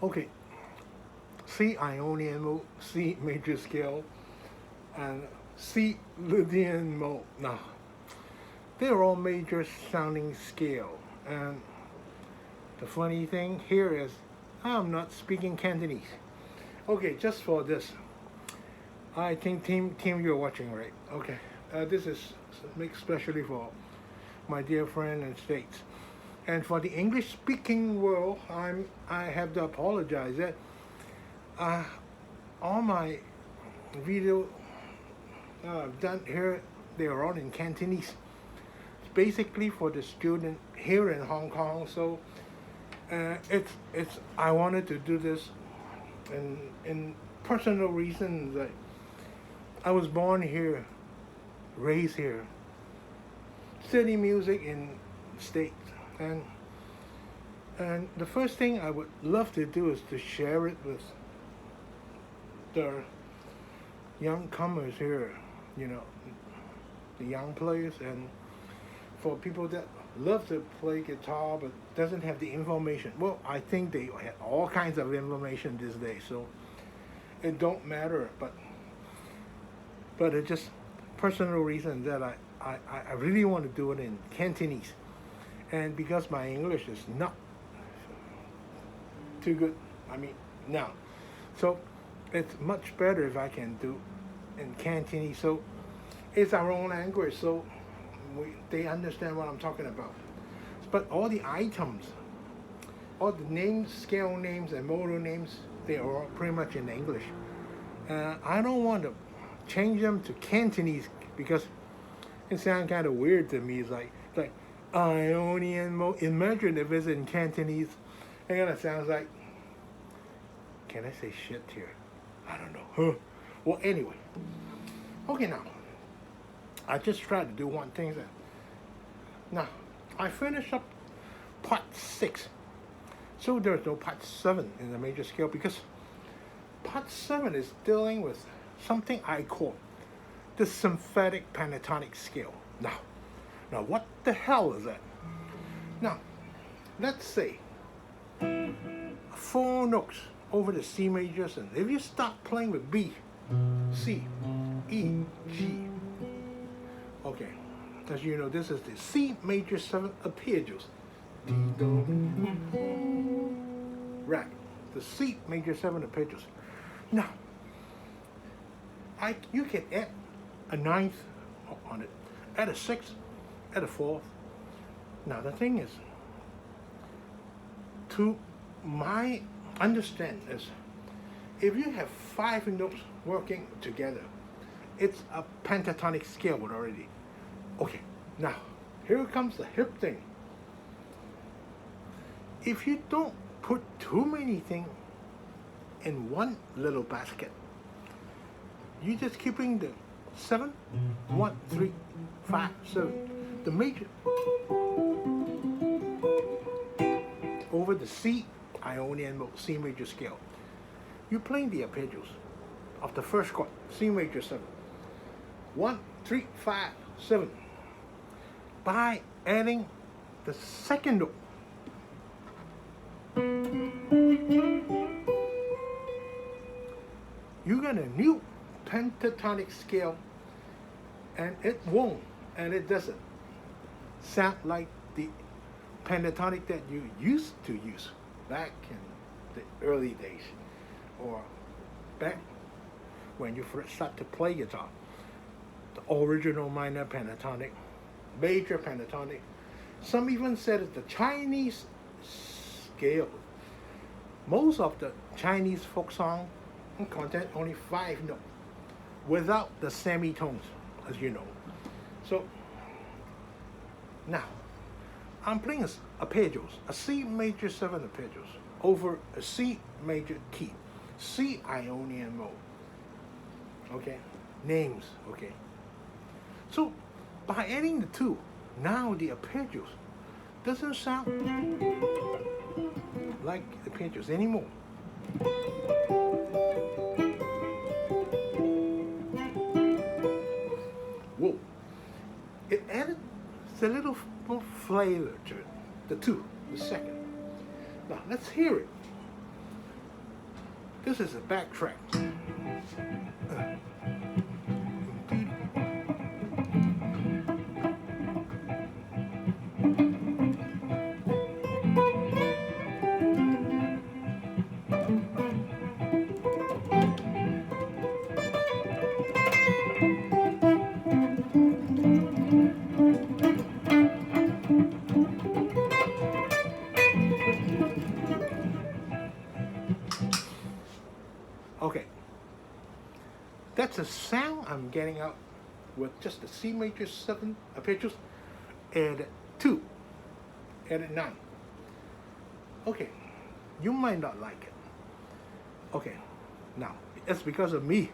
Okay, C Ionian mode, C major scale, and C Lydian mode. Now, they're all major sounding scale. And the funny thing here is, I'm not speaking Cantonese. Okay, just for this, I think team you're watching, right? Okay, this is made especially for my dear friend in States. And for the English-speaking world, I have to apologize that all my video done here, they are all in Cantonese. It's basically for the student here in Hong Kong. So it's I wanted to do this, in personal reasons. That I was born here, raised here, study music in States. And the first thing I would love to do is to share it with the young comers here, you know, the young players, and for people that love to play guitar but doesn't have the information. Well, I think they have all kinds of information these days, so it don't matter. But it's just personal reason that I really want to do it in Cantonese. And because my English is not too good, I mean, now. So it's much better if I can do in Cantonese. So it's our own language, so they understand what I'm talking about. But all the items, all the names, scale names, and modal names, they are all pretty much in English. I don't want to change them to Cantonese because it sounds kind of weird to me. It's like Ionian mode. Imagine if it's in Cantonese. It kind of sounds like, can I say shit here? I don't know. Huh? Well, anyway. Okay, now. I just tried to do one thing. Now, I finished up part 6. So there's no part 7 in the major scale because part 7 is dealing with something I call the sympathetic pentatonic scale. Now, what the hell is that? Now, let's say 4 notes over the C major 7. If you start playing with B, C, E, G, okay, as you know, this is the C major 7 arpeggios. D, do, right, the C major 7 arpeggios. Now, you can add a 9th on it, add a 6th, add a 4th. Now the thing is, to my understand is, if you have 5 notes working together, it's a pentatonic scale already. Okay, now here comes the hip thing. If you don't put too many things in one little basket, you just keeping the 7, 1, 3, 5, 7, the major over the C Ionian mode, C major scale. You're playing the arpeggios of the first chord, C major 7, 1, 3, 5, 7, by adding the second note. You get a new pentatonic scale, and it won't, and it doesn't sound like the pentatonic that you used to use back in the early days, or back when you first start to play guitar. The original minor pentatonic, major pentatonic. Some even said it's the Chinese scale. Most of the Chinese folk song contain only 5 notes without the semitones, as you know. So now I'm playing arpeggios, a C major 7 arpeggios. over a C major key. C Ionian mode. Okay, names. Okay. So by adding the two, now the arpeggios doesn't sound like arpeggios anymore. Whoa! It added a little more flavor to it. The two, the second. Now let's hear it. This is a backtrack. Okay, that's a sound I'm getting out with just the C major 7 arpeggios and 2 and 9. Okay, you might not like it. Okay, now it's because of me,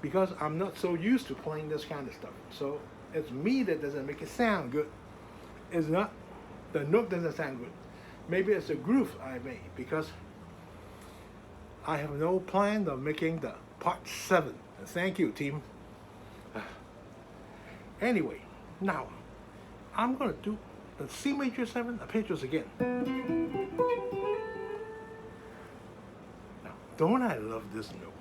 because I'm not so used to playing this kind of stuff. So it's me that doesn't make it sound good. It's not, the note doesn't sound good. Maybe it's a groove I made, because I have no plan of making the part 7. Thank you, team. Anyway, now I'm going to do the C major 7 arpeggios again. Now, don't I love this note?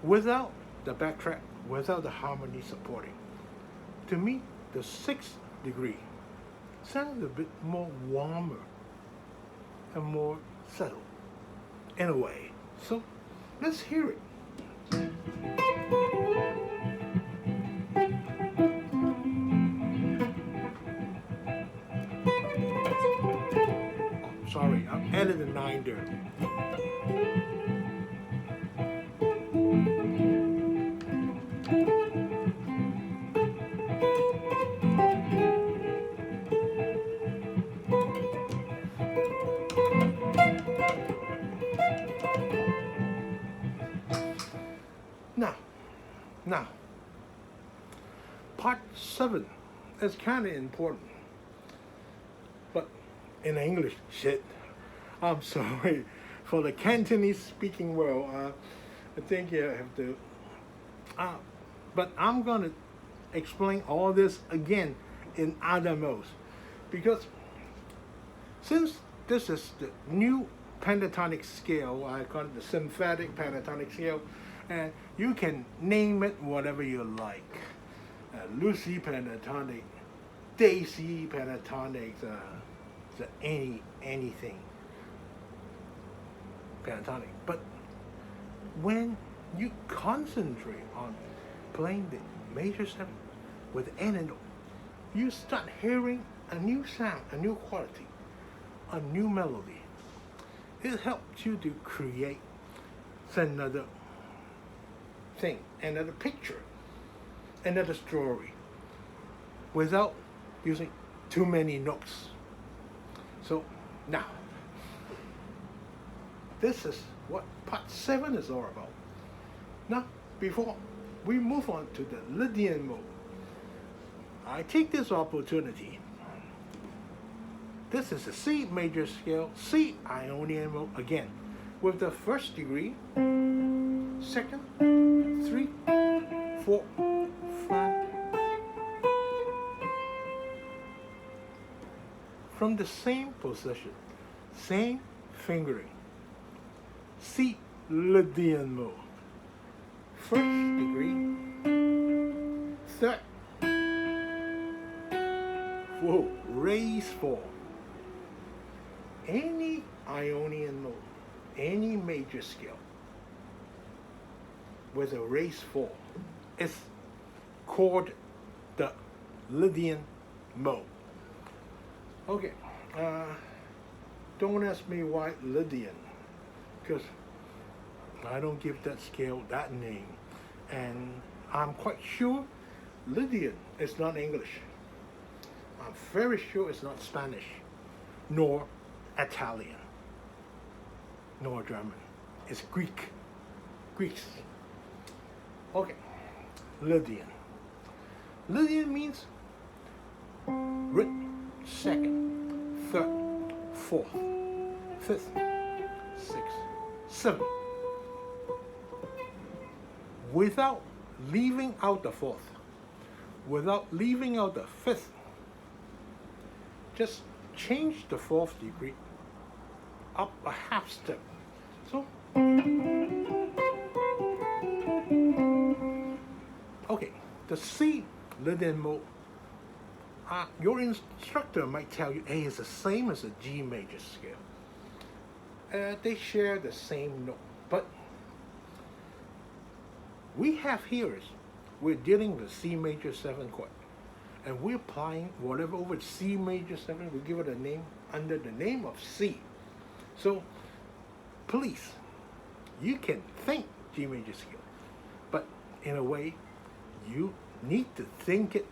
Without the backtrack, without the harmony supporting, to me, the 6th degree sounds a bit more warmer and more settled in a way. So let's hear it. Oh, sorry, I added a 9 there. Now, part 7 is kind of important, but in English, shit. I'm sorry for the Cantonese speaking world. I think you have to. But I'm gonna explain all this again in other modes, because since this is the new pentatonic scale, I call it the symphatic pentatonic scale. And you can name it whatever you like. Lucy pentatonic, Daisy pentatonic, anything pentatonic. But when you concentrate on playing the major 7 with any note, you start hearing a new sound, a new quality, a new melody. It helps you to create another thing, another picture, another story, without using too many notes. So now, this is what part 7 is all about. Now, before we move on to the Lydian mode, I take this opportunity. This is a C major scale, C Ionian mode again, with the 1st degree, 2nd, 3, 4, 5. From the same position, same fingering. C Lydian mode. 1st degree, 3rd. Whoa, raise 4. Any Ionian mode, any major scale with a raise 4 is called the Lydian mode. Okay, don't ask me why Lydian, because I don't give that scale that name, and I'm quite sure Lydian is not English. I'm very sure it's not Spanish, nor Italian, nor German. It's Greek. Greece. Okay. Lydian. Lydian means root, second, third, fourth, fifth, sixth, seventh. Without leaving out the fourth, without leaving out the fifth, just change the fourth degree up a half step. So, okay, the C Lydian mode, your instructor might tell you, hey, it's the same as a G major scale. They share the same note, but we have here is we're dealing with C major 7 chord, and we're applying whatever over C major 7, we give it a name under the name of C. So please, you can think G major scale, but in a way, you need to think it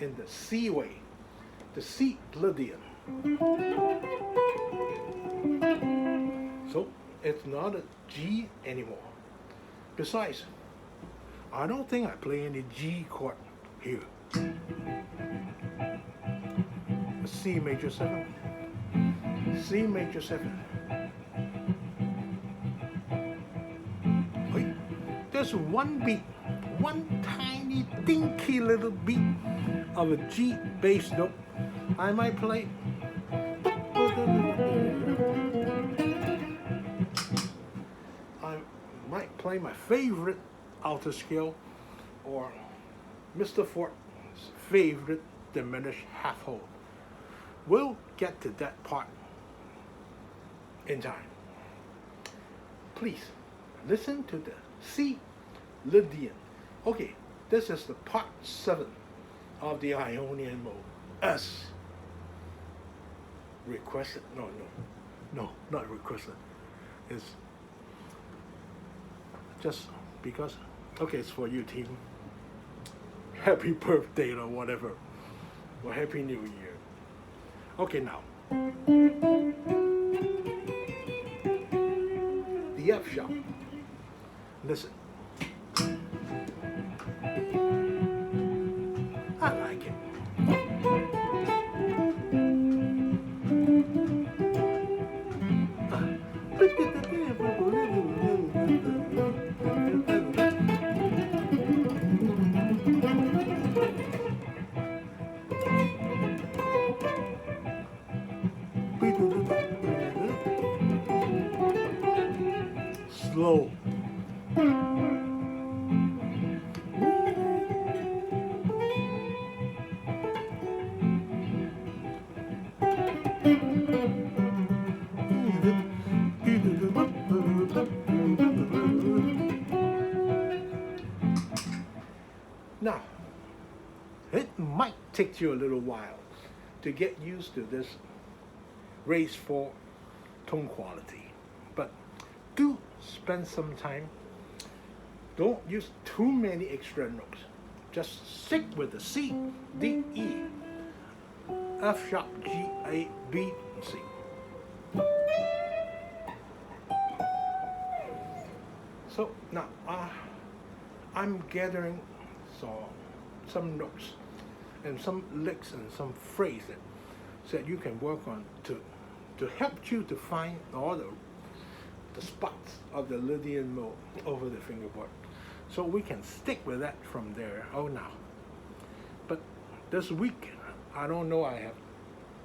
in the C way, the C Lydian. So it's not a G anymore. Besides, I don't think I play any G chord here. A C major 7, C major 7. Wait, there's one beat, one tiny dinky little beat of a G bass note. I might play. I might play my favorite alto scale or Mr. Fort's favorite diminished half hold. We'll get to that part in time. Please listen to the C Lydian. Okay, this is the part 7 of the Ionian mode, as requested. No, not requested. It's just because, okay, it's for you, team. Happy birthday or whatever, or Happy New Year. Okay, now. The F sharp. Listen. I like it. Slow. Now, it might take you a little while to get used to this raised 4 tone quality, but do spend some time. Don't use too many extra notes. Just stick with the C, D, E, F sharp, G, A, B, and C. So now I'm gathering some notes and some licks and some phrases that you can work on to help you to find all the spots of the Lydian mode over the fingerboard. So we can stick with that from there. Oh, now. But this week, I don't know I have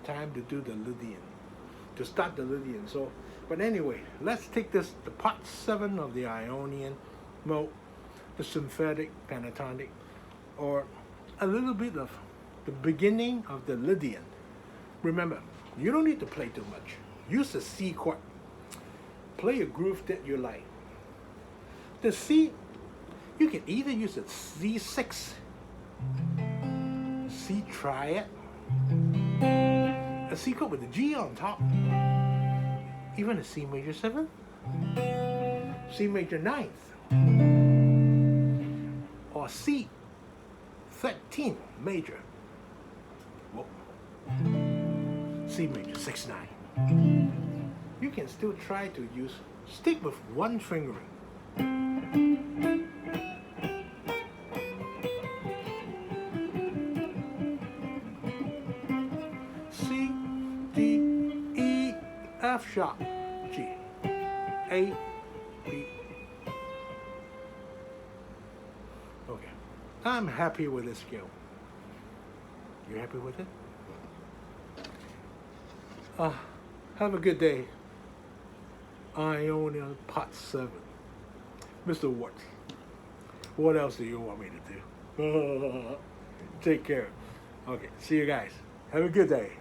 time to do the Lydian, to start the Lydian. So, but anyway, let's take the part 7 of the Ionian mode, the sympathetic pentatonic, or a little bit of the beginning of the Lydian. Remember, you don't need to play too much. Use the C chord. Play a groove that you like. The C, you can either use a C6, C triad, a C chord with a G on top, even a C major 7, C major 9th, or C 13 major. Whoa, C major, 6/9. You can still try to stick with one fingering. C, D, E, F sharp, G, A, B. Okay, I'm happy with this scale. You happy with it? Have a good day. Ionian Part 7. Mr. Watts, what else do you want me to do? Take care. Okay, see you guys. Have a good day.